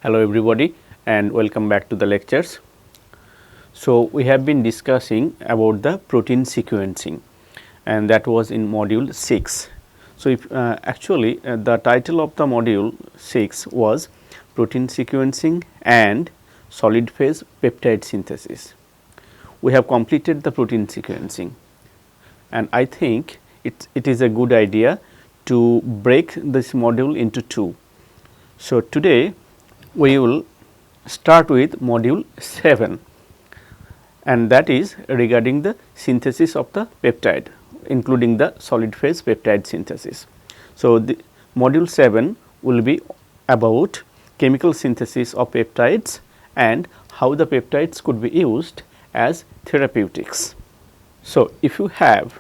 Hello everybody and welcome back to the lectures. So, we have been discussing about the protein sequencing and that was in module 6. So, if the title of the module 6 was protein sequencing and solid phase peptide synthesis. We have completed the protein sequencing and I think it is a good idea to break this module into two. So, today we will start with module 7 and that is regarding the synthesis of the peptide including the solid phase peptide synthesis. So, the module 7 will be about chemical synthesis of peptides and how the peptides could be used as therapeutics. So, if you have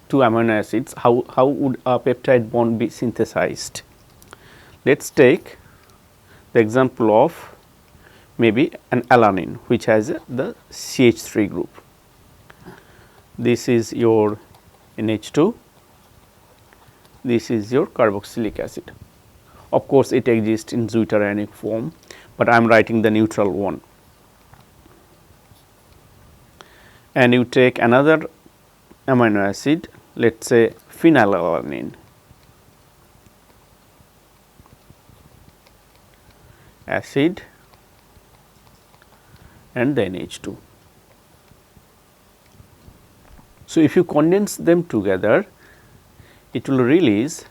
two amino acids, how would a peptide bond be synthesized? Let us take the example of maybe an alanine which has the CH3 group. This is your NH2, this is your carboxylic acid. Of course, it exists in zwitterionic form, but I am writing the neutral one. And you take another amino acid, let us say phenylalanine, acid and then NH2. So, if you condense them together, it will release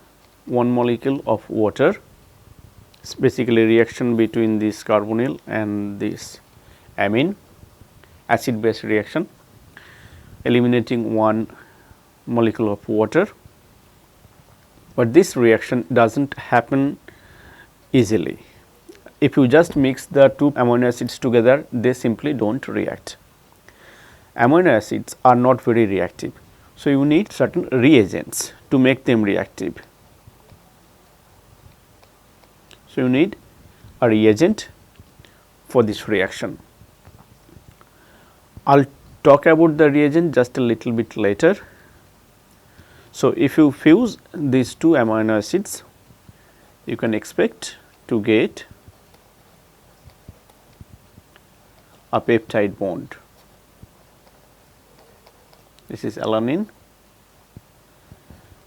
one molecule of water. It is basically reaction between this carbonyl and this amine, acid base reaction, eliminating one molecule of water, but this reaction does not happen easily. If you just mix the two amino acids together, they simply do not react. Amino acids are not very reactive. So, you need certain reagents to make them reactive. So, you need a reagent for this reaction. I will talk about the reagent just a little bit later. So, if you fuse these two amino acids, you can expect to get a peptide bond. This is alanine,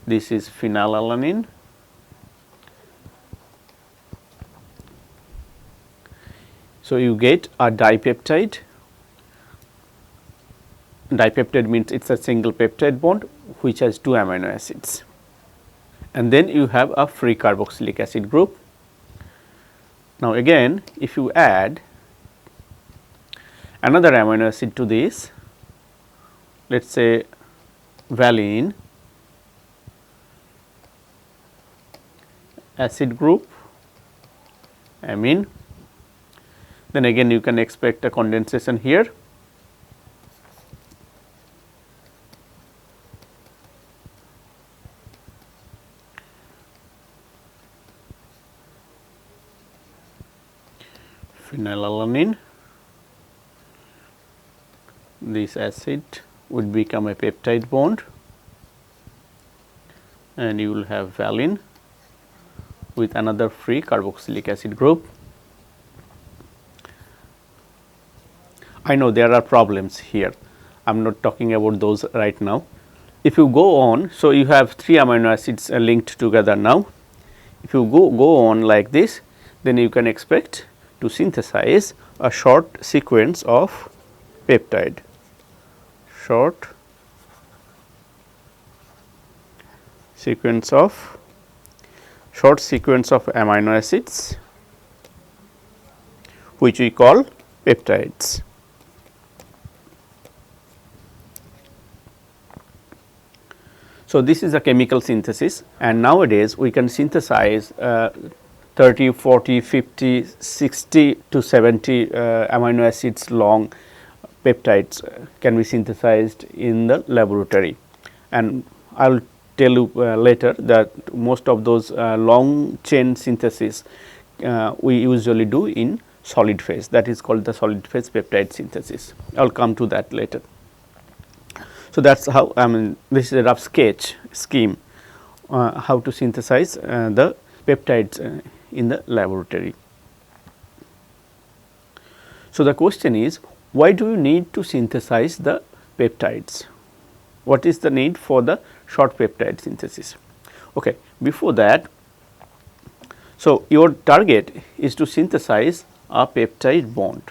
this is phenylalanine, so you get a dipeptide. Dipeptide means it is a single peptide bond which has two amino acids, and then you have a free carboxylic acid group. Now, again if you add another amino acid to this, let us say valine, acid group, amine, then again you can expect a condensation here. Phenylalanine, this acid would become a peptide bond and you will have valine with another free carboxylic acid group. I know there are problems here, I am not talking about those right now. If you go on, so you have three amino acids linked together now. If you go on like this, then you can expect to synthesize a short sequence of peptide, short sequence of amino acids which we call peptides. So, this is a chemical synthesis and nowadays we can synthesize 30, 40, 50, 60 to 70 amino acids long peptides can be synthesized in the laboratory, and I will tell you later that most of those long chain synthesis we usually do in solid phase, that is called the solid phase peptide synthesis. I will come to that later. So, that is how this is a rough sketch scheme how to synthesize the peptides in the laboratory. So, the question is, why do you need to synthesize the peptides? What is the need for the short peptide synthesis? Okay. Before that, so your target is to synthesize a peptide bond,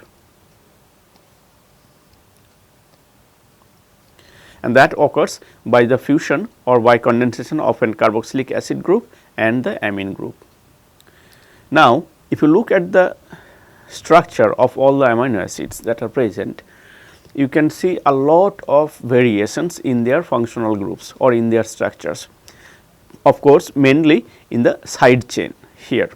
and that occurs by the fusion or by condensation of an carboxylic acid group and the amine group. Now, if you look at the structure of all the amino acids that are present, you can see a lot of variations in their functional groups or in their structures. Of course, mainly in the side chain here.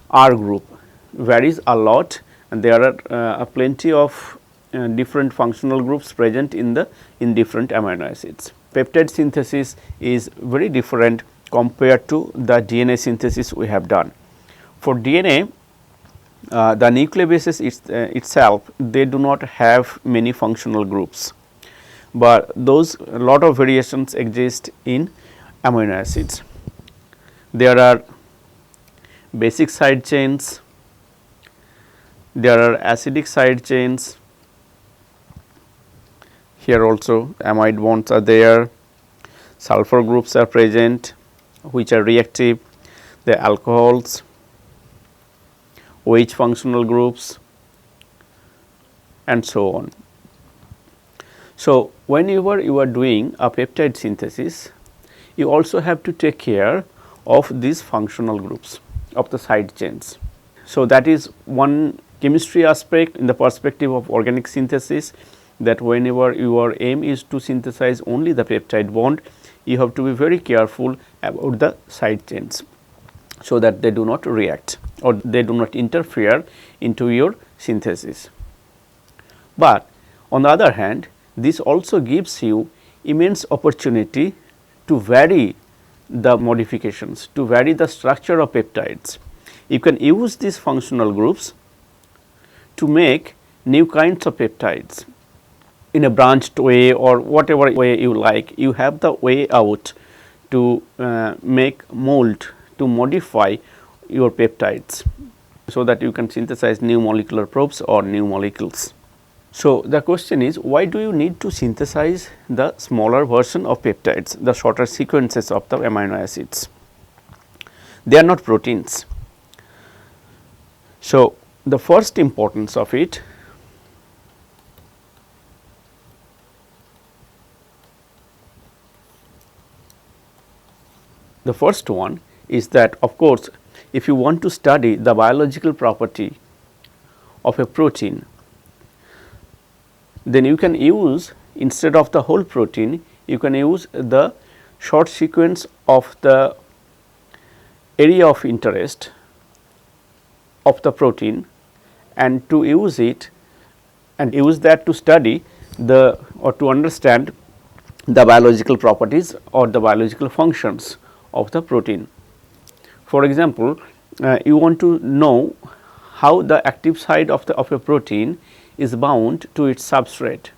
R group varies a lot, and there are plenty of different functional groups present in different amino acids. Peptide synthesis is very different compared to the DNA synthesis we have done. For DNA, the nucleobases itself, they do not have many functional groups, but those a lot of variations exist in amino acids. There are basic side chains, there are acidic side chains, here also amide bonds are there, sulfur groups are present which are reactive, the alcohols, OH functional groups, and so on. So, whenever you are doing a peptide synthesis, you also have to take care of these functional groups of the side chains. So, that is one chemistry aspect in the perspective of organic synthesis, that whenever your aim is to synthesize only the peptide bond, you have to be very careful about the side chains, so that they do not react or they do not interfere into your synthesis. But on the other hand, this also gives you immense opportunity to vary the modifications, to vary the structure of peptides. You can use these functional groups to make new kinds of peptides in a branched way or whatever way you like. You have the way out to make mold, to modify your peptides, so that you can synthesize new molecular probes or new molecules. So, the question is, why do you need to synthesize the smaller version of peptides, the shorter sequences of the amino acids? They are not proteins. So, the first importance of it, the first one is that, of course, if you want to study the biological property of a protein, then you can use, instead of the whole protein, you can use the short sequence of the area of interest of the protein, and to use it and use that to study the or to understand the biological properties or the biological functions of the protein. For example, you want to know how the active site of a protein is bound to its substrate,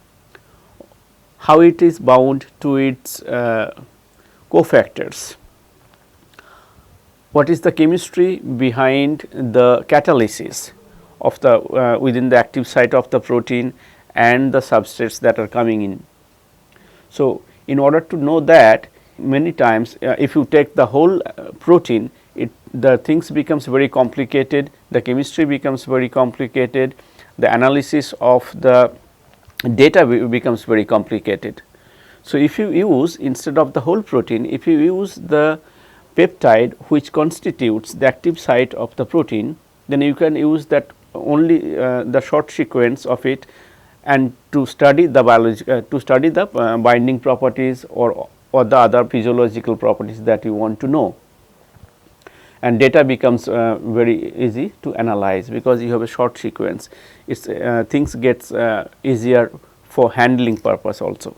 how it is bound to its cofactors, what is the chemistry behind the catalysis of the within the active site of the protein and the substrates that are coming in. So, in order to know that, many times if you take the whole protein, the things becomes very complicated, the chemistry becomes very complicated, the analysis of the data becomes very complicated. So, if you use, instead of the whole protein, if you use the peptide which constitutes the active site of the protein, then you can use that only the short sequence of it, and to study the binding properties or the other physiological properties that you want to know, and data becomes very easy to analyze, because you have a short sequence. It's things gets easier for handling purpose also.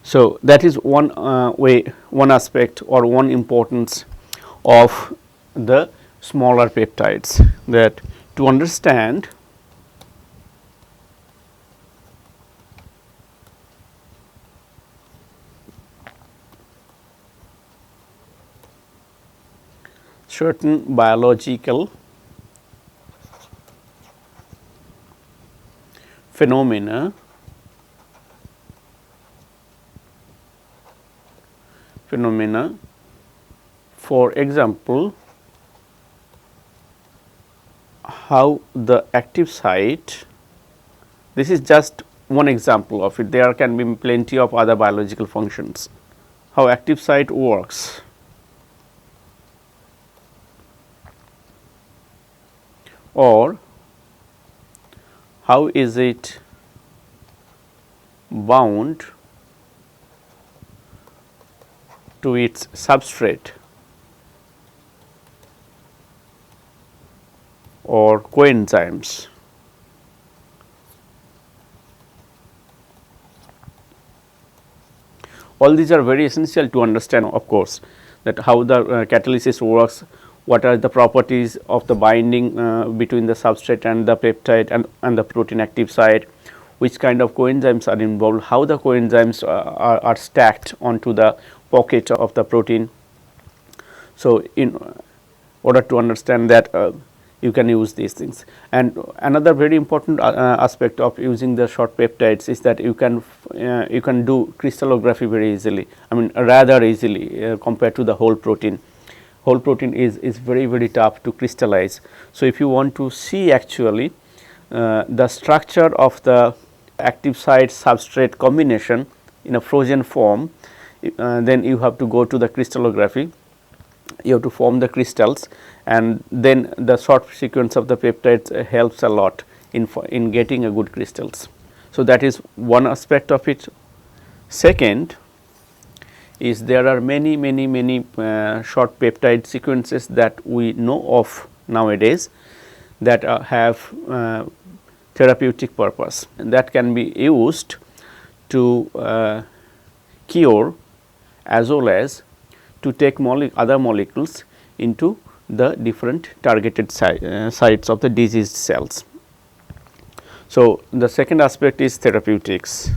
So, that is one way, one aspect or one importance of the smaller peptides, that to understand certain biological phenomena for example, how the active site, this is just one example of it, there can be plenty of other biological functions, how active site works, or how is it bound to its substrate or coenzymes. All these are very essential to understand, of course, that how the catalysis works, what are the properties of the binding between the substrate and the peptide and the protein active site, which kind of coenzymes are involved, how the coenzymes are stacked onto the pocket of the protein. So, in order to understand that, you can use these things. And another very important aspect of using the short peptides is that you can do crystallography very easily, I mean rather easily compared to the whole protein. Whole protein is very tough to crystallize. So, if you want to see actually the structure of the active site substrate combination in a frozen form, then you have to go to the crystallography, you have to form the crystals, and then the short sequence of the peptides helps a lot in getting a good crystals. So, that is one aspect of it. Second is there are many short peptide sequences that we know of nowadays that have therapeutic purpose, and that can be used to cure as well as to take other molecules into the different targeted sites of the diseased cells. So, the second aspect is therapeutics.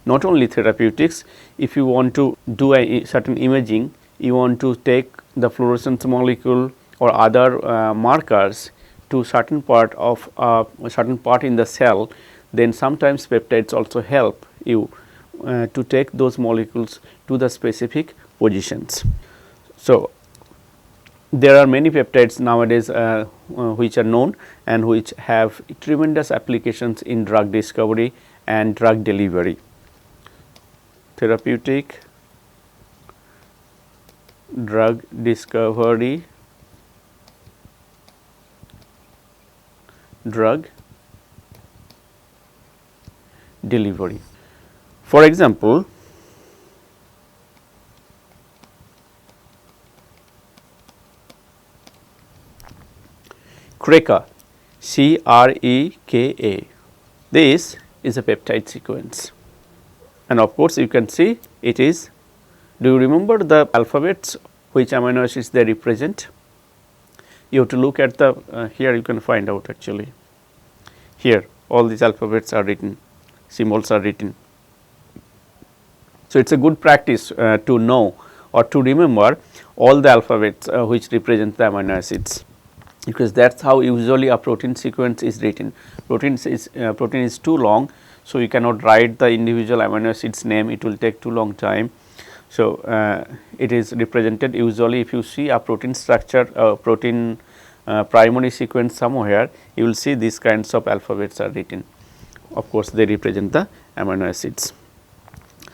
Not only therapeutics, if you want to do a certain imaging, you want to take the fluorescence molecule or other markers to certain part of certain part in the cell, then sometimes peptides also help you to take those molecules to the specific positions. So, there are many peptides nowadays which are known and which have tremendous applications in drug discovery and drug delivery. Therapeutic, drug discovery, drug delivery. For example, CRECA, CREKA, this is a peptide sequence, and of course, you can see it is, do you remember the alphabets which amino acids they represent? You have to look at the here you can find out actually, here all these alphabets are written, symbols are written. So, it is a good practice to know or to remember all the alphabets which represent the amino acids, because that is how usually a protein sequence is written. Protein is too long, so you cannot write the individual amino acids name, it will take too long time. So, it is represented usually, if you see a protein structure, protein primary sequence somewhere, you will see these kinds of alphabets are written. Of course, they represent the amino acids.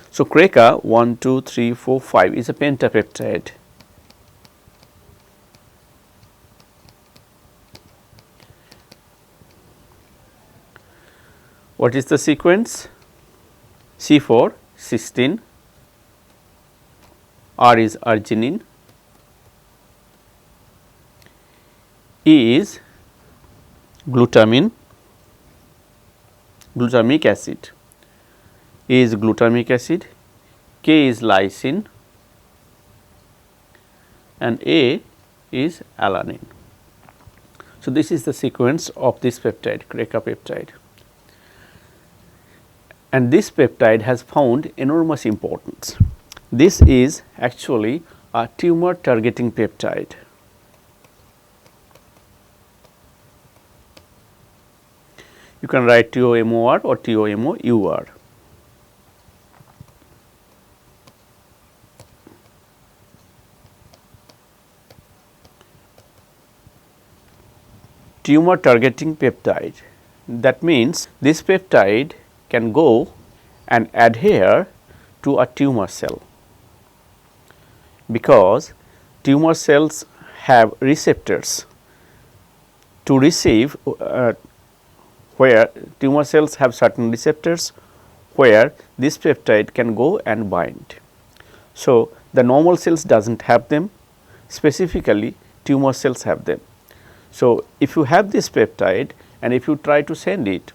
So, CRECA 1, 2, 3, 4, 5 is a pentapeptide. What is the sequence? C for cysteine, R is arginine, E is glutamic acid, A is glutamic acid, K is lysine, and A is alanine. So, this is the sequence of this peptide, CRECA peptide, and this peptide has found enormous importance. This is actually a tumor targeting peptide. You can write TOMOR or TOMOUR. Tumor targeting peptide. That means this peptide can go and adhere to a tumor cell, because tumor cells have receptors to receive where tumor cells have certain receptors where this peptide can go and bind. So, the normal cells does not have them, specifically tumor cells have them. So, if you have this peptide and if you try to send it,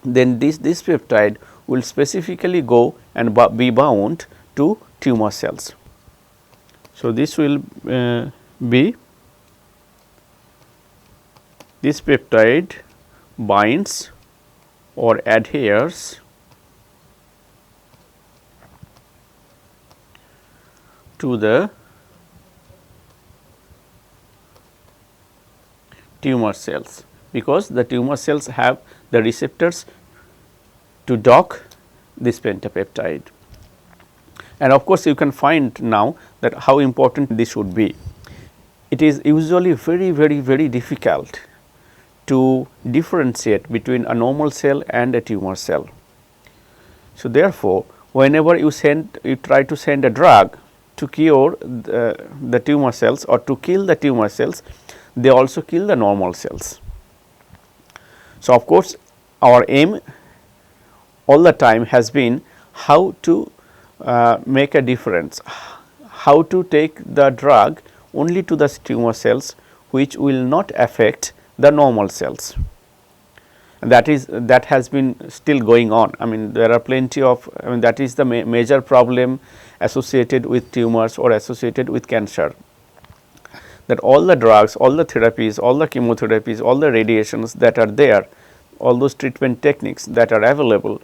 then this peptide will specifically go and be bound to tumor cells. So, this will be, this peptide binds or adheres to the tumor cells, because the tumor cells have the receptors to dock this pentapeptide. And of course, you can find now that how important this would be. It is usually very difficult to differentiate between a normal cell and a tumor cell. So, therefore, whenever you try to send a drug to cure the tumor cells or to kill the tumor cells, they also kill the normal cells. So, of course, our aim all the time has been how to make a difference, how to take the drug only to the tumor cells which will not affect the normal cells. And that has been still going on. I mean, there are plenty of, that is the major problem associated with tumors or associated with cancer, that all the drugs, all the therapies, all the chemotherapies, all the radiations that are there, all those treatment techniques that are available,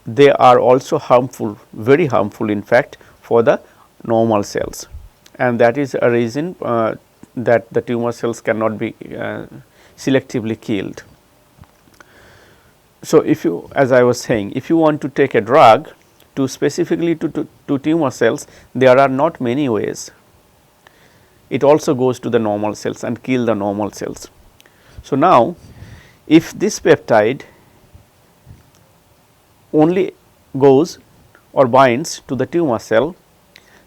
they are also harmful, very harmful in fact, for the normal cells, and that is a reason that the tumor cells cannot be selectively killed. So, if you, as I was saying, if you want to take a drug to specifically to tumor cells, there are not many ways. It also goes to the normal cells and kill the normal cells. So, now if this peptide only goes or binds to the tumor cell,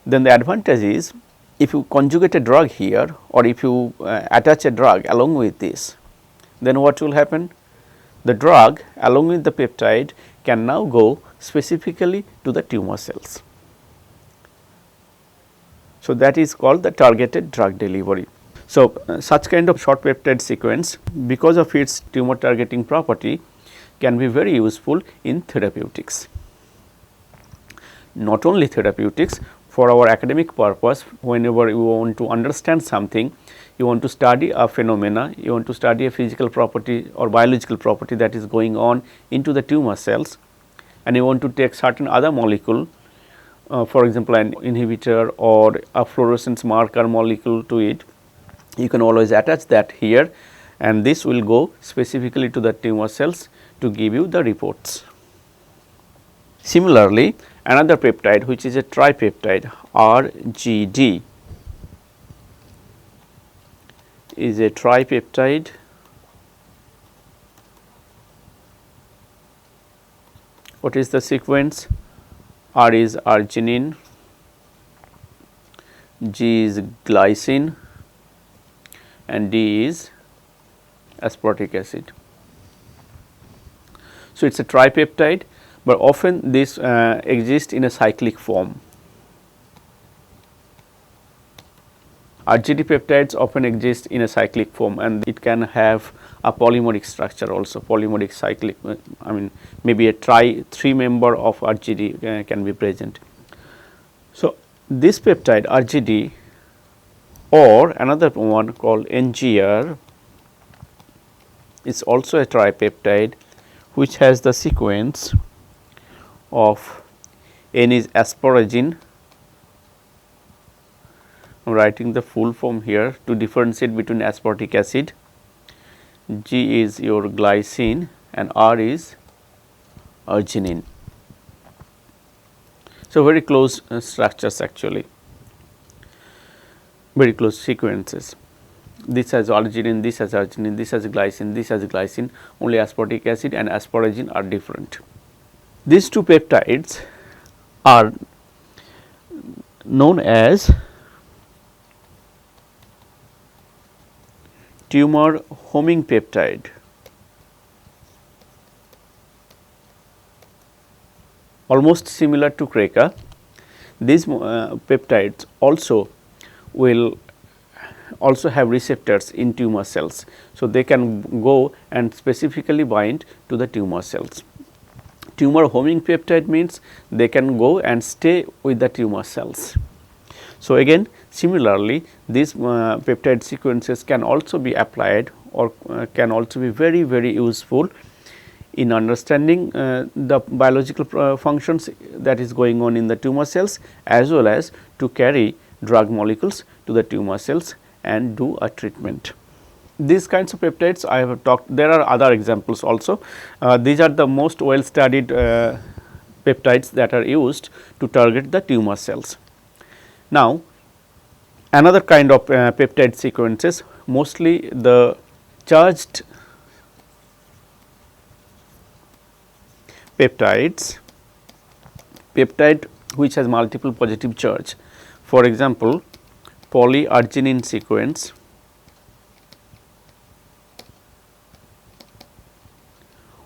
then the advantage is, if you conjugate a drug here or if you attach a drug along with this, then what will happen? The drug along with the peptide can now go specifically to the tumor cells. So, that is called the targeted drug delivery. So, such kind of short peptide sequence, because of its tumor targeting property, can be very useful in therapeutics. Not only therapeutics, for our academic purpose, whenever you want to understand something, you want to study a phenomena, you want to study a physical property or biological property that is going on into the tumor cells, and you want to take certain other molecule, for example, an inhibitor or a fluorescence marker molecule to it, you can always attach that here, and this will go specifically to the tumor cells to give you the reports. Similarly, another peptide which is a tripeptide, RGD, is a tripeptide what is the sequence? R is arginine, G is glycine, and D is aspartic acid. So, it is a tripeptide, but often this exists in a cyclic form. RGD peptides often exist in a cyclic form, and it can have a polymeric structure also, polymeric cyclic, I mean maybe a three member of RGD can be present. So, this peptide RGD or another one called NGR is also a tripeptide which has the sequence of N is asparagine. I am writing the full form here to differentiate between aspartic acid, G is your glycine and R is arginine. So, very close structures actually, very close sequences. This has arginine, this has arginine, this has glycine, this has glycine, only aspartic acid and asparagine are different. These two peptides are known as tumor homing peptide, almost similar to CRECA. These peptides will also have receptors in tumor cells. So, they can go and specifically bind to the tumor cells. Tumor homing peptide means they can go and stay with the tumor cells. So, again similarly these peptide sequences can also be applied or can also be very useful in understanding the biological functions that is going on in the tumor cells, as well as to carry drug molecules to the tumor cells and do a treatment. These kinds of peptides I have talked, there are other examples also. These are the most well studied peptides that are used to target the tumor cells. Now, another kind of peptide sequences, mostly the charged peptides, peptide which has multiple positive charge. For example, polyarginine sequence,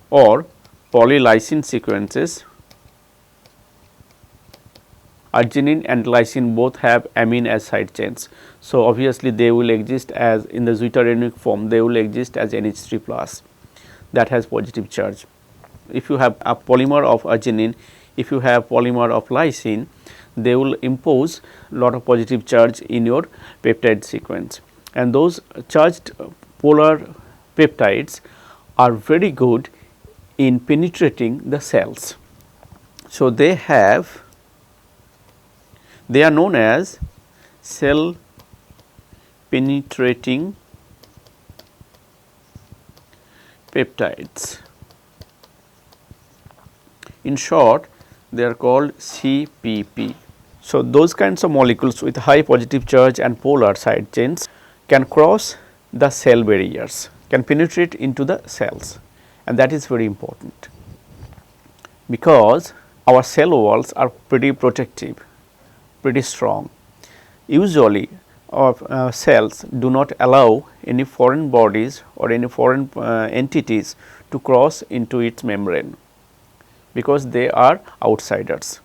or polylysine sequences. Arginine and glycine both have amine as side chains. So, obviously, they will exist as in the zwitterionic form, they will exist as NH3 plus that has positive charge. If you have a polymer of arginine, if you have polymer of lysine, they will impose lot of positive charge in your peptide sequence, and those charged polar peptides are very good in penetrating the cells. So, they are known as cell penetrating peptides. In short, they are called CPP. So, those kinds of molecules with high positive charge and polar side chains can cross the cell barriers, can penetrate into the cells, and that is very important, because our cell walls are pretty protective, pretty strong. Usually our cells do not allow any foreign bodies or any foreign entities to cross into its membrane, because they are outsiders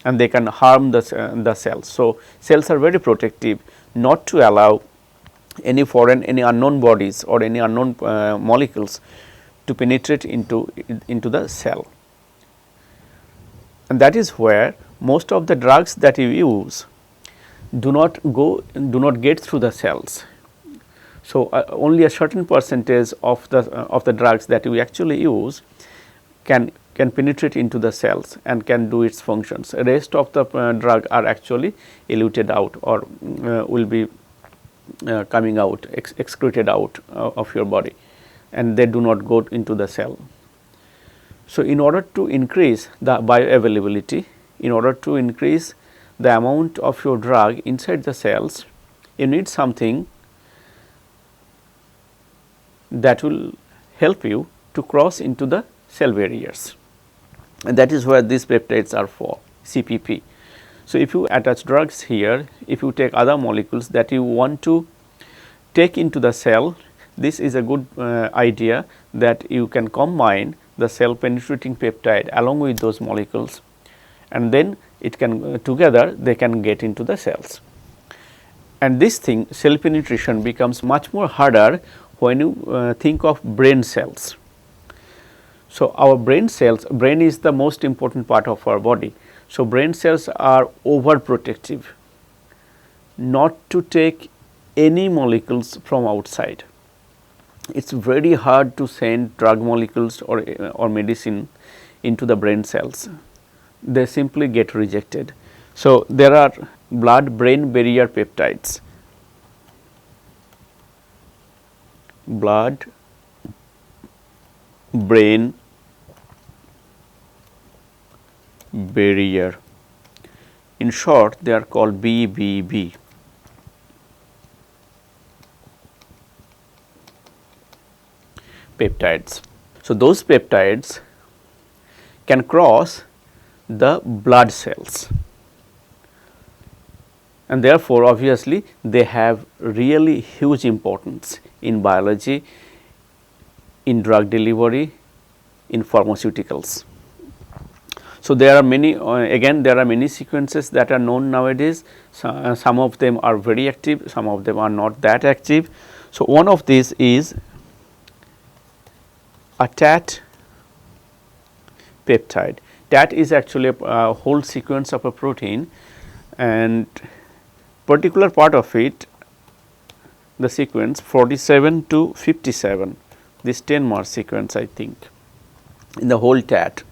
and they can harm the cells. So, cells are very protective not to allow any foreign, any unknown bodies or any unknown molecules to penetrate into the cell, and that is where most of the drugs that you use do not get through the cells. So, only a certain percentage of the drugs that you actually use can penetrate into the cells and can do its functions. The rest of the drug are actually eluted out or will be coming out, excreted out of your body, and they do not go into the cell. So, in order to increase the bioavailability, in order to increase the amount of your drug inside the cells, you need something that will help you to cross into the cell barriers, and that is where these peptides are for, CPP. So, if you attach drugs here, if you take other molecules that you want to take into the cell, this is a good idea that you can combine the cell penetrating peptide along with those molecules, and then it can together they can get into the cells. And this thing, cell penetration, becomes much more harder when you think of brain cells. So, our brain cells, brain is the most important part of our body. So, brain cells are overprotective not to take any molecules from outside. It is very hard to send drug molecules or medicine into the brain cells, they simply get rejected. So, there are blood brain barrier peptides. blood brain barrier. In short, they are called BBB. Peptides. So, those peptides can cross the blood cells, and therefore, obviously they have really huge importance in biology, in drug delivery, in pharmaceuticals. So, there are many again there are many sequences that are known nowadays. Some of them are very active, some of them are not that active. So, one of these is a TAT peptide. TAT is actually a whole sequence of a protein, and particular part of it, the sequence 47 to 57, this 10-mer sequence I think in the whole TAT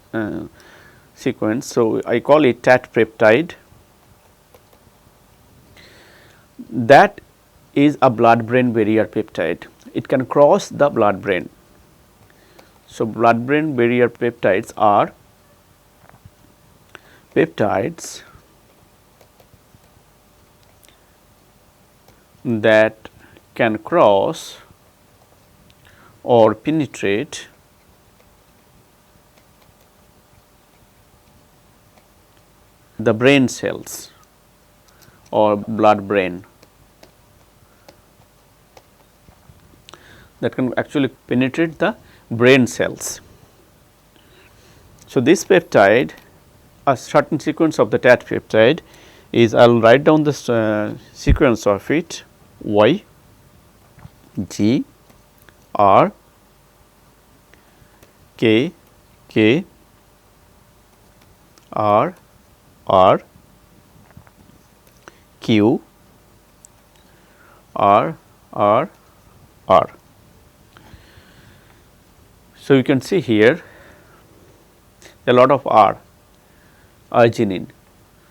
sequence. So, I call it TAT peptide. That is a blood brain barrier peptide. It can cross the blood brain. So, blood brain barrier peptides are peptides that can cross or penetrate the brain cells or blood brain, that can actually penetrate the brain cells. So, this peptide, a certain sequence of the TAT peptide is, I will write down this sequence of it, Y, G, R, K, K, R, R, Q, R, R, R. So, you can see here a lot of R, arginine.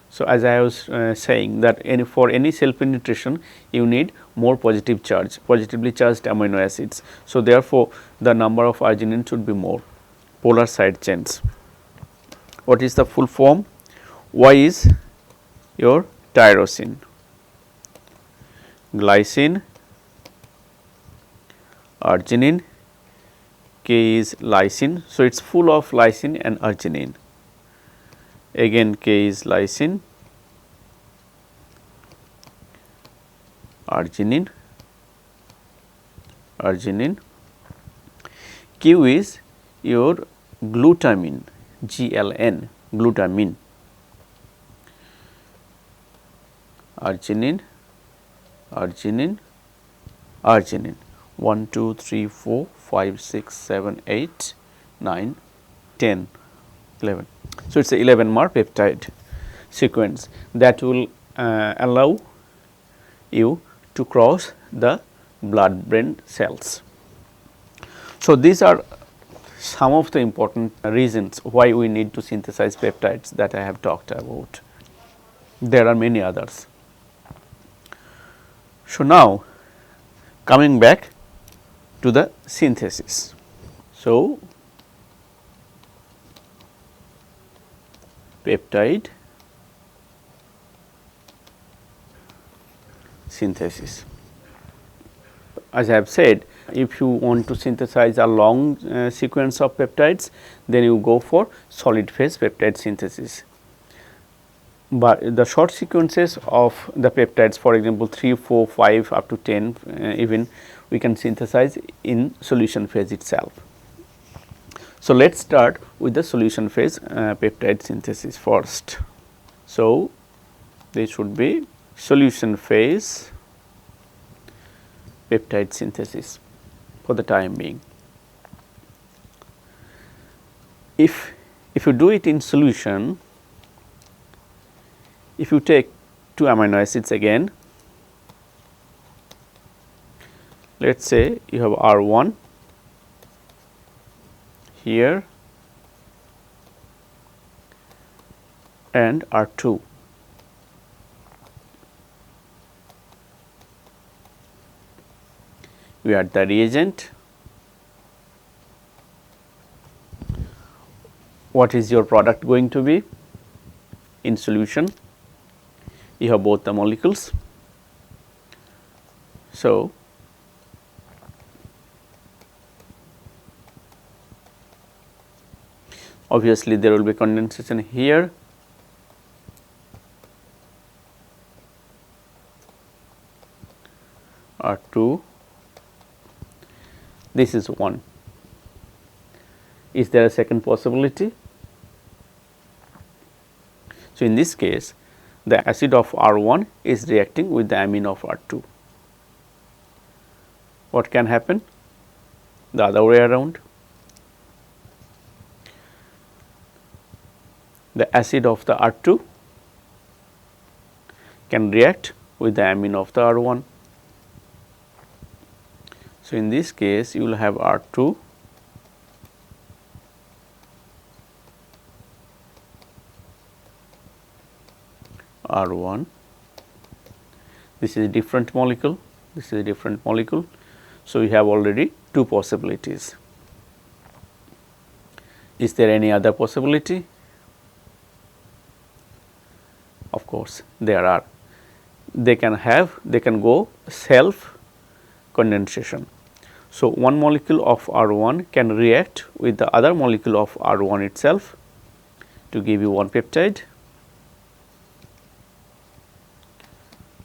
So, as I was saying that for any cell penetration you need more positive charge, positively charged amino acids. So, therefore, the number of arginine should be more, polar side chains. What is the full form? Y is your tyrosine, glycine, arginine, K is lysine. So, it is full of lysine and arginine. Again K is lysine, arginine, arginine. Q is your glutamine, GLN, glutamine, arginine, arginine, arginine. 1, 2, 3, 4, 5, 6, 7, 8, 9, 10, 11. So, it is a 11-mer peptide sequence that will allow you to cross the blood brain cells. So, these are some of the important reasons why we need to synthesize peptides that I have talked about. There are many others. So, now coming back to the synthesis. So, peptide synthesis. As I have said, if you want to synthesize a long sequence of peptides, then you go for solid phase peptide synthesis. But the short sequences of the peptides, for example 3, 4, 5 up to 10 even, we can synthesize in solution phase itself. So, let us start with the solution phase peptide synthesis first. So, this should be solution phase peptide synthesis for the time being. If you do it in solution, if you take 2 amino acids again, let us say you have R1 here and R2. we add the reagent. What is your product going to be? In solution, you have both the molecules. So, obviously, there will be condensation here. R2, this is 1. Is there a second possibility? So, in this case, the acid of R1 is reacting with the amine of R2. What can happen? The other way around. The acid of the R2 can react with the amine of the R1. So, in this case, you will have R2 R1. This is a different molecule, this is a different molecule. So, we have already 2 possibilities. Is there any other possibility? Of course, there are. They can go self condensation. So, one molecule of R1 can react with the other molecule of R1 itself to give you one peptide.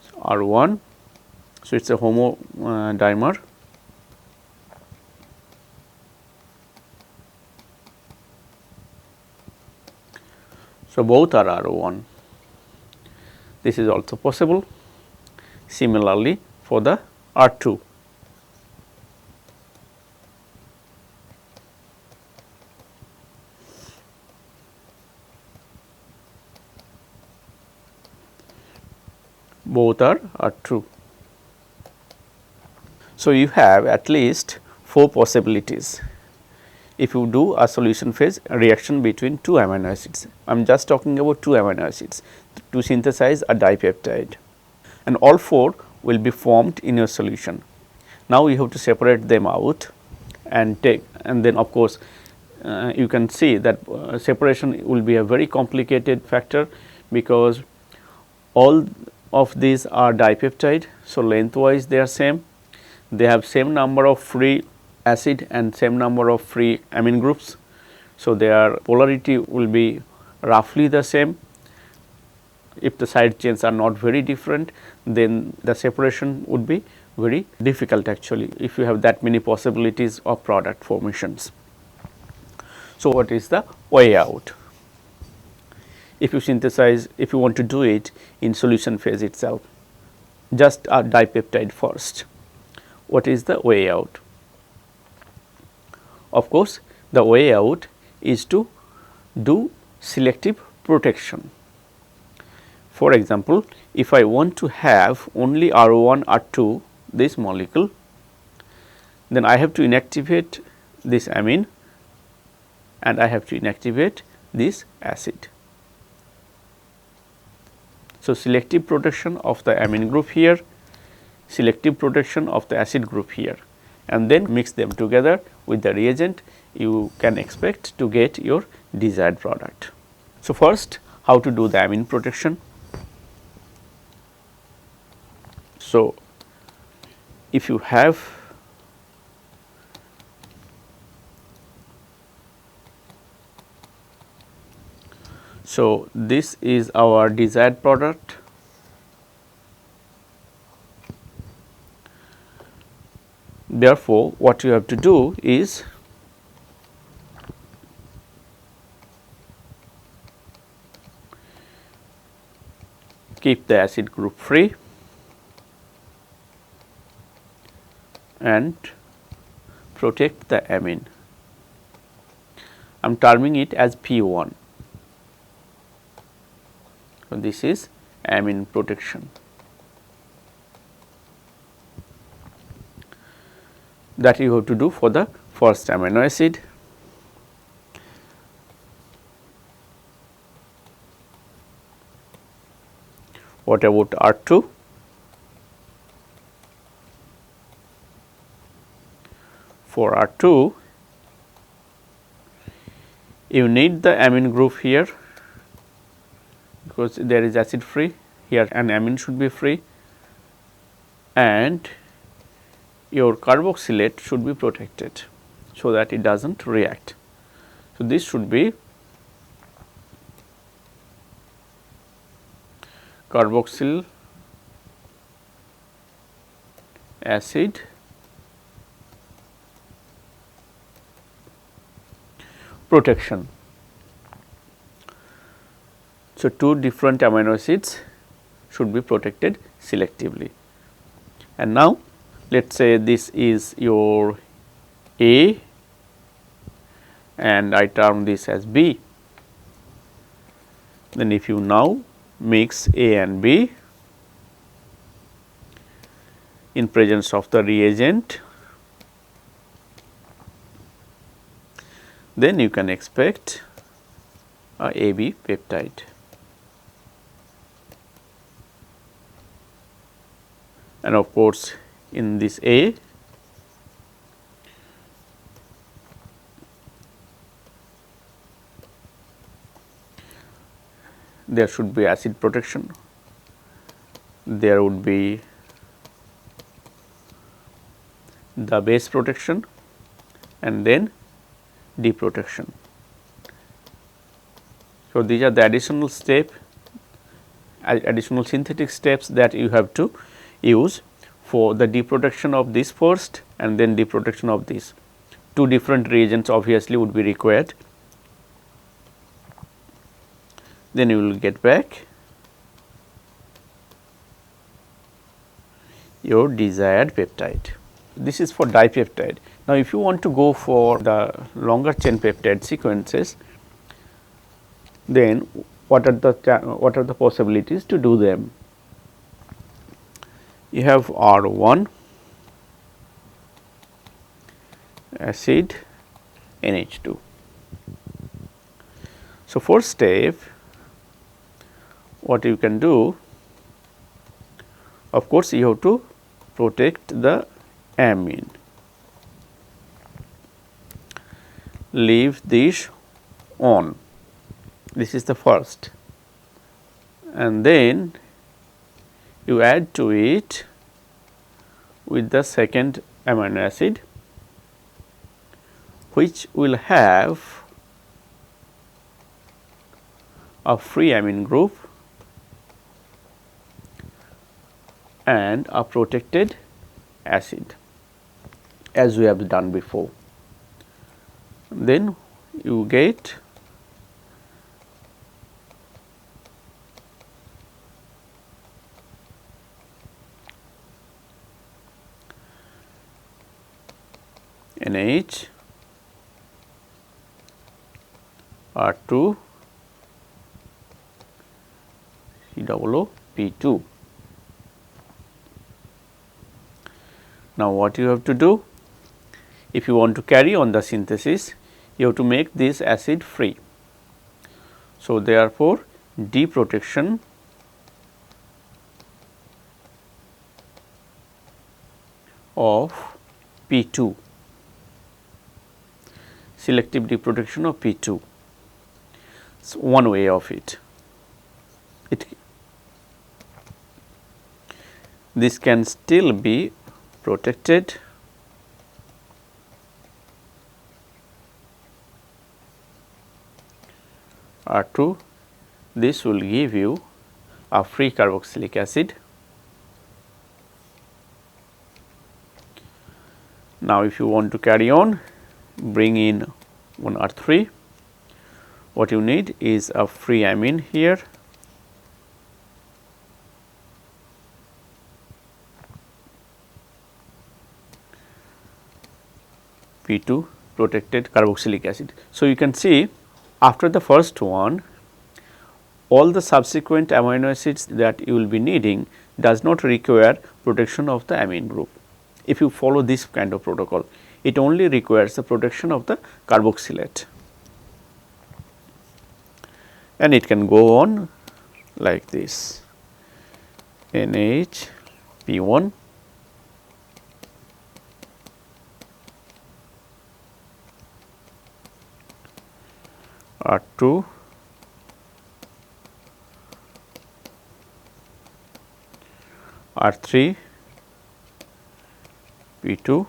So, R1, so it is a homodimer. So, both are R1. This is also possible. Similarly, for the R2. Both are true. So, you have at least 4 possibilities. If you do a solution phase reaction between 2 amino acids, I am just talking about 2 amino acids to synthesize a dipeptide, and all 4 will be formed in your solution. Now, you have to separate them out and take, and then of course, you can see that separation will be a very complicated factor, because all of these are dipeptide. So, lengthwise they are same, they have same number of free acid and same number of free amine groups. So, their polarity will be roughly the same. If the side chains are not very different, then the separation would be very difficult actually, if you have that many possibilities of product formations. So, what is the way out? If you synthesize, if you want to do it in solution phase itself, just a dipeptide first, what is the way out? Of course, the way out is to do selective protection. For example, if I want to have only R1, R2, this molecule, then I have to inactivate this amine and I have to inactivate this acid. So, selective protection of the amine group here, selective protection of the acid group here, and then mix them together with the reagent, you can expect to get your desired product. So, first, how to do the amine protection? So, if you have so this is our desired product. Therefore, what you have to do is keep the acid group free and protect the amine. I am terming it as P1. So, this is amine protection. That you have to do for the first amino acid. What about R2? for R2, you need the amine group here, because there is acid free, here an amine should be free, and your carboxylate should be protected, so that it does not react. So, this should be carboxyl acid protection. So, two different amino acids should be protected selectively. And now, let us say this is your A and I term this as B. Then if you now mix A and B in presence of the reagent, then you can expect a AB peptide. And of course, in this A, there should be acid protection, there would be the base protection, and then D protection. So, these are the additional synthetic steps that you have to use for the D protection of this first and then D protection of this. Two different reagents obviously would be required. Then you will get back your desired peptide. This is for dipeptide. Now, if you want to go for the longer chain peptide sequences, then what are the possibilities to do them? You have R1 acid NH2. So, first step, what you can do, of course, you have to protect the amine. Leave this on, this is the first, and then you add to it with the second amino acid, which will have a free amine group and a protected acid, as we have done before. Then you get NH R2 COO P2. Now, what you have to do, if you want to carry on the synthesis, you have to make this acid free. So, therefore, D protection of P2, selective D protection of P2. So, one way of it. This can still be protected R2, this will give you a free carboxylic acid. Now, if you want to carry on, bring in one R3, what you need is a free amine here, P2 protected carboxylic acid. So, you can see after the first one, all the subsequent amino acids that you will be needing does not require protection of the amine group. If you follow this kind of protocol, it only requires the protection of the carboxylate, and it can go on like this, NH P1 R2, R3, P2,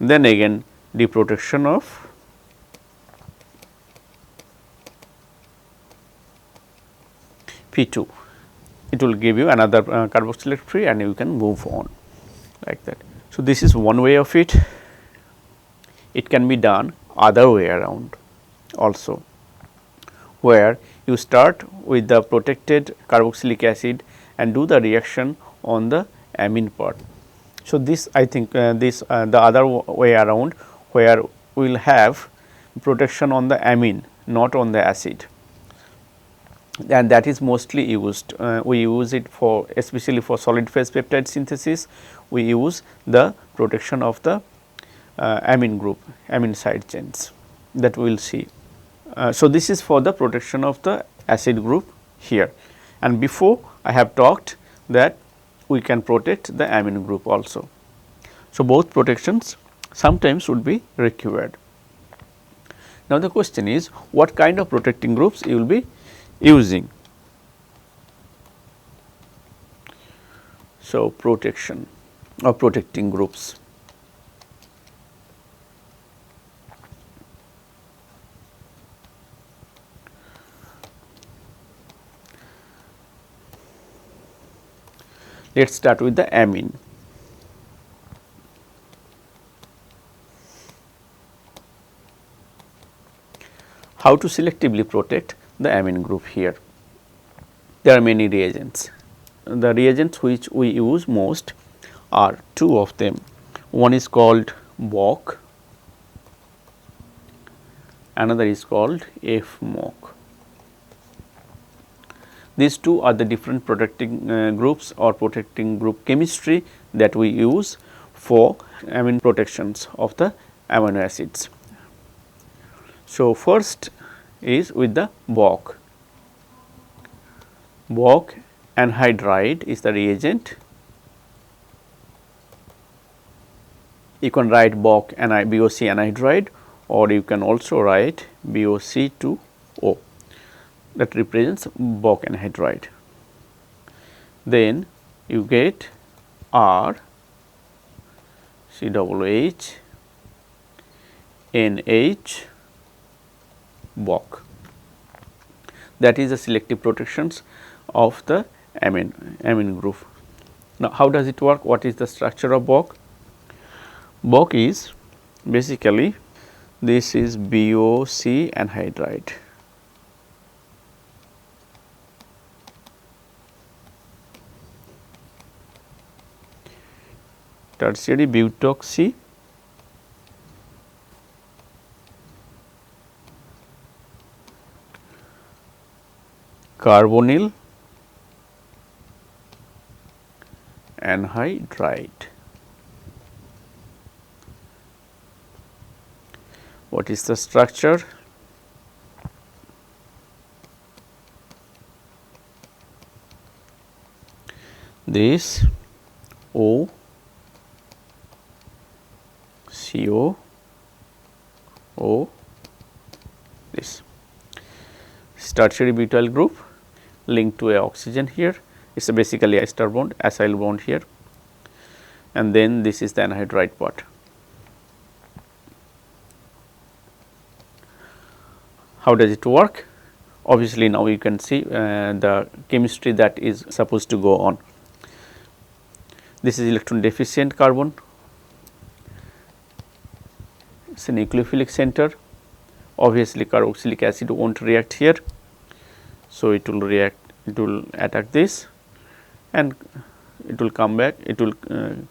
then again deprotection of P2. It will give you another carboxylate free and you can move on like that. So, this is one way of it. It can be done other way around also, where you start with the protected carboxylic acid and do the reaction on the amine part. So, this I think the other way around, where we will have protection on the amine, not on the acid, and that is mostly used. We use it for, especially for solid phase peptide synthesis, we use the protection of the amine group, amine side chains, that we will see. So, this is for the protection of the acid group here, and before I have talked that we can protect the amine group also. So, both protections sometimes would be required. Now, the question is what kind of protecting groups you will be using. So, protection or protecting groups. Let us start with the amine. How to selectively protect the amine group here? There are many reagents. The reagents which we use most are two of them. One is called BOC, another is called FMOC. These two are the different protecting groups or protecting group chemistry that we use for amine protections of the amino acids. So, first is with the BOC. BOC anhydride is the reagent. You can write BOC anhydride, or you can also write BOC2O, that represents BOC anhydride. Then you get R COOH NH BOC. That is the selective protections of the amine group. Now, how does it work? What is the structure of BOC? BOC is basically, this is BOC anhydride. Tertiary butoxy carbonyl anhydride. What is the structure? This O CO O, this tertiary butyl group linked to a oxygen here. It is basically a ester bond, acyl bond here, and then this is the anhydride part. How does it work? Obviously, now you can see the chemistry that is supposed to go on. This is electron deficient carbon. It is a nucleophilic center. Obviously, carboxylic acid will not react here. So, it will react, it will attack this, and it will come back, it will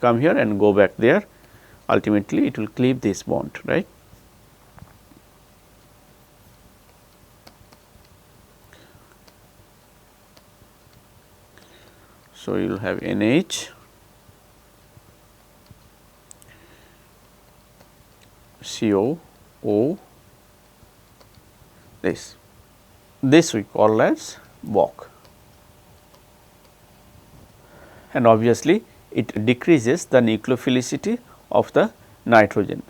come here and go back there. Ultimately, it will cleave this bond, right. So, you will have NH, CO, O, this we call as BOC, and obviously, it decreases the nucleophilicity of the nitrogen.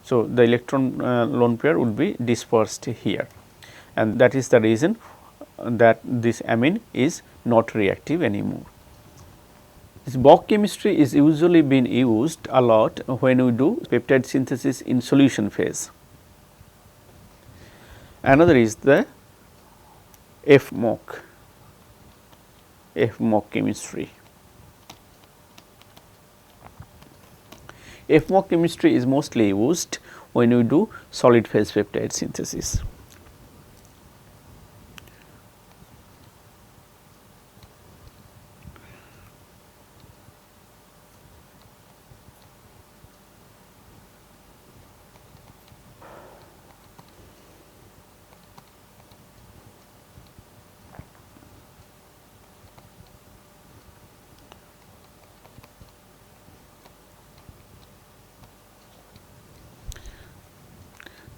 So, the electron lone pair would be dispersed here. and that is the reason that this amine is not reactive anymore. This Bock chemistry is usually been used a lot when we do peptide synthesis in solution phase. Another is the FMOC chemistry. FMOC chemistry is mostly used when we do solid phase peptide synthesis.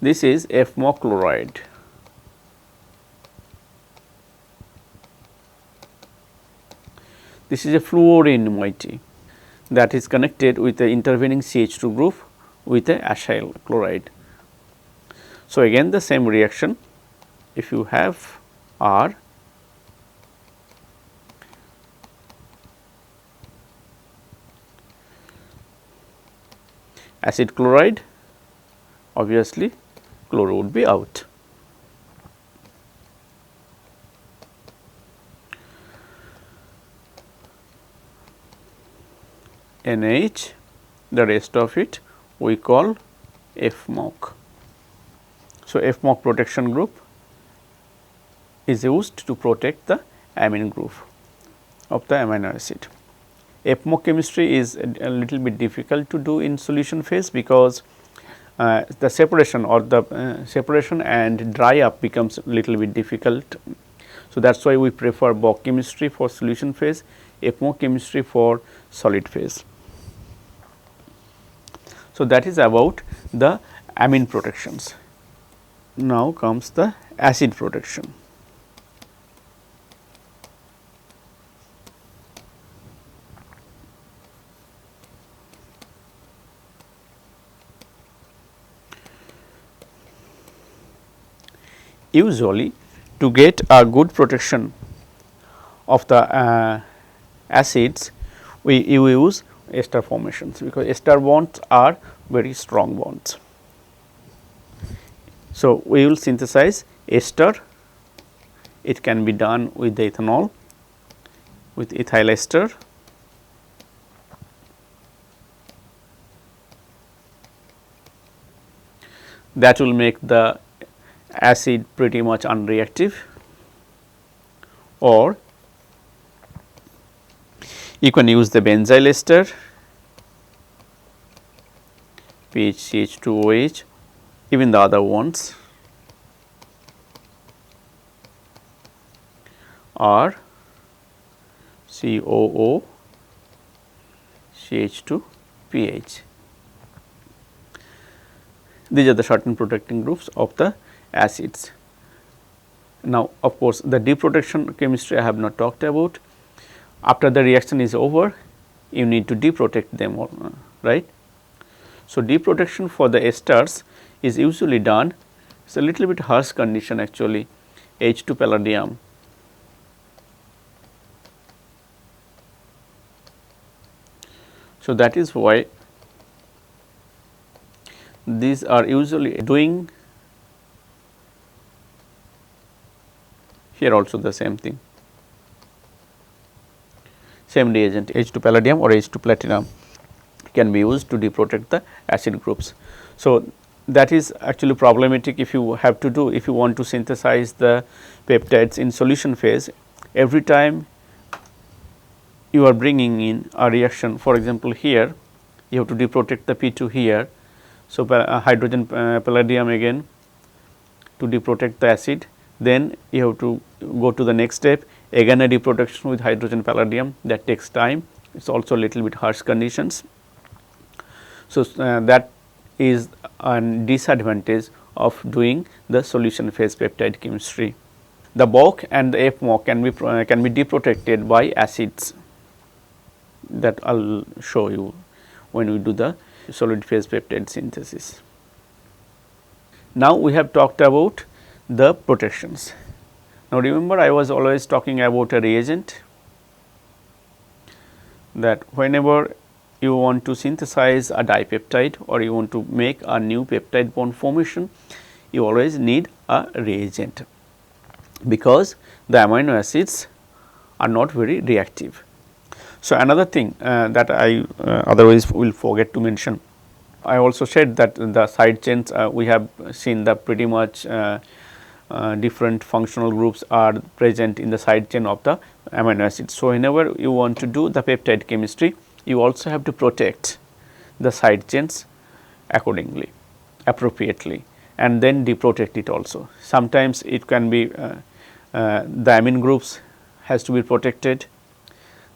This is FMOC chloride. This is a fluorine moiety that is connected with the intervening CH2 group with a acyl chloride. So, again the same reaction, if you have R acid chloride, obviously chloro would be out. NH, the rest of it we call FMOC. So, FMOC protection group is used to protect the amine group of the amino acid. FMOC chemistry is a little bit difficult to do in solution phase, because the separation or the separation and dry up becomes a little bit difficult. So, that is why we prefer Bock chemistry for solution phase, FMOC chemistry for solid phase. So, that is about the amine protections. Now comes the acid protection. Usually, to get a good protection of the acids, we use ester formations, because ester bonds are very strong bonds. So, we will synthesize ester. It can be done with the ethanol, with ethyl ester. That will make the acid pretty much unreactive, or you can use the benzyl ester, PHCH2OH, even the other ones are COO CH2PH. These are the certain protecting groups of the acids. Now, of course, the deprotection chemistry I have not talked about. After the reaction is over, you need to deprotect them, right. So, deprotection for the esters is usually done, it is a little bit harsh condition actually, H2 palladium. So, that is why these are usually doing here also the same thing, same reagent H2 palladium or H2 platinum can be used to deprotect the acid groups. So, that is actually problematic if you have to do, if you want to synthesize the peptides in solution phase. Every time you are bringing in a reaction, for example, here you have to deprotect the P2 here. So, hydrogen palladium again to deprotect the acid, then you have to go to the next step, again a deprotection with hydrogen palladium, that takes time, it is also a little bit harsh conditions. So, that is a disadvantage of doing the solution phase peptide chemistry. The Bock and the FMOC can be deprotected by acids, that I will show you when we do the solid phase peptide synthesis. Now, we have talked about the protections. Now, remember I was always talking about a reagent, that whenever you want to synthesize a dipeptide or you want to make a new peptide bond formation, you always need a reagent, because the amino acids are not very reactive. So, another thing that I otherwise will forget to mention, I also said that the side chains we have seen the pretty much different functional groups are present in the side chain of the amino acids. So, whenever you want to do the peptide chemistry, you also have to protect the side chains accordingly, appropriately, and then deprotect it also. Sometimes it can be the amine groups has to be protected,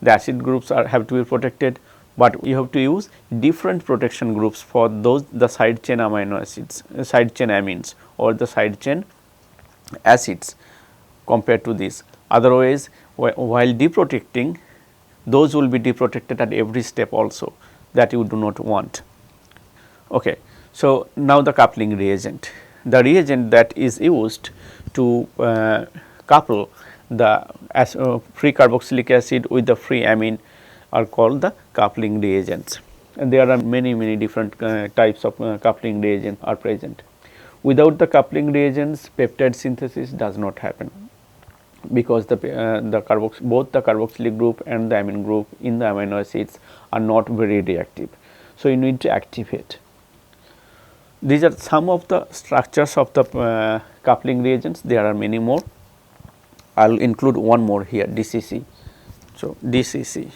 the acid groups have to be protected, but you have to use different protection groups for those the side chain amino acids, side chain amines or the side chain acids compared to this. Otherwise, while deprotecting, those will be deprotected at every step also, that you do not want. Okay. So, now the coupling reagent, the reagent that is used to couple the free carboxylic acid with the free amine are called the coupling reagents, and there are many different types of coupling reagents are present. Without the coupling reagents, peptide synthesis does not happen, because both the carboxylic group and the amine group in the amino acids are not very reactive. So, you need to activate. These are some of the structures of the coupling reagents. There are many more. I will include one more here, DCC. So, DCC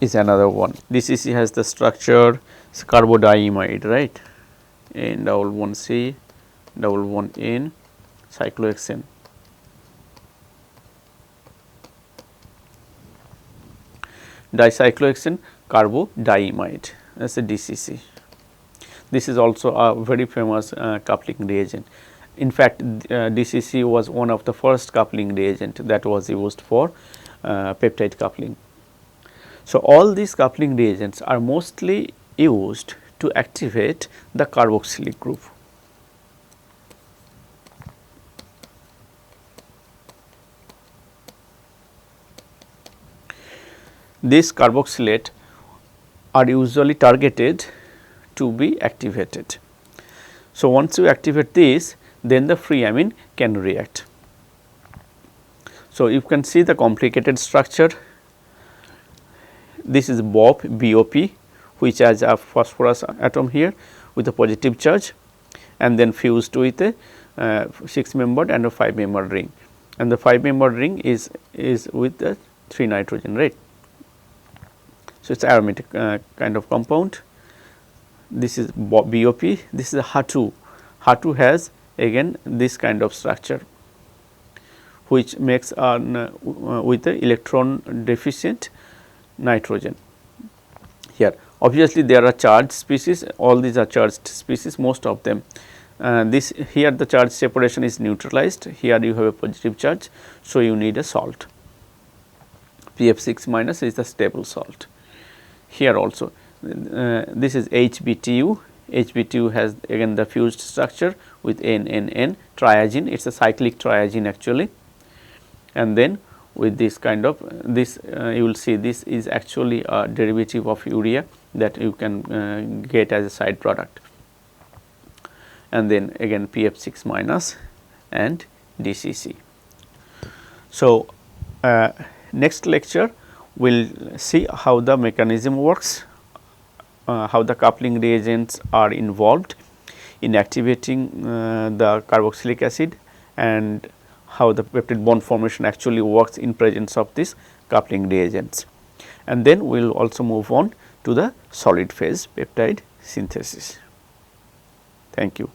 is another one. DCC has the structure carbodiimide, right, N double one C double one N cyclohexane. Dicyclohexane carbodiimide, that is a DCC. This is also a very famous coupling reagent. In fact, DCC was one of the first coupling reagent that was used for peptide coupling. So, all these coupling reagents are mostly used to activate the carboxylic group. These carboxylate are usually targeted to be activated. So, once you activate this, then the free amine can react. So, you can see the complicated structure. This is BOP, which has a phosphorus atom here with a positive charge, and then fused with a 6-membered and a 5-membered ring, and the 5-membered ring is with the 3 nitrogen, right. So, it is aromatic kind of compound. This is BOP, this is HA2. HA2 has again this kind of structure, which makes with the electron deficient nitrogen here. Obviously, there are charged species, all these are charged species, most of them. This here the charge separation is neutralized, here you have a positive charge. So, you need a salt, PF6 minus is the stable salt. Here also this is HBTU. HBTU has again the fused structure with NNN triazine, it is a cyclic triazine actually, and then with this kind of this you will see this is actually a derivative of urea that you can get as a side product, and then again PF6 minus and DCC. So, next lecture we will see how the mechanism works, how the coupling reagents are involved in activating the carboxylic acid, and how the peptide bond formation actually works in presence of these coupling reagents. And then we will also move on to the solid phase peptide synthesis. Thank you.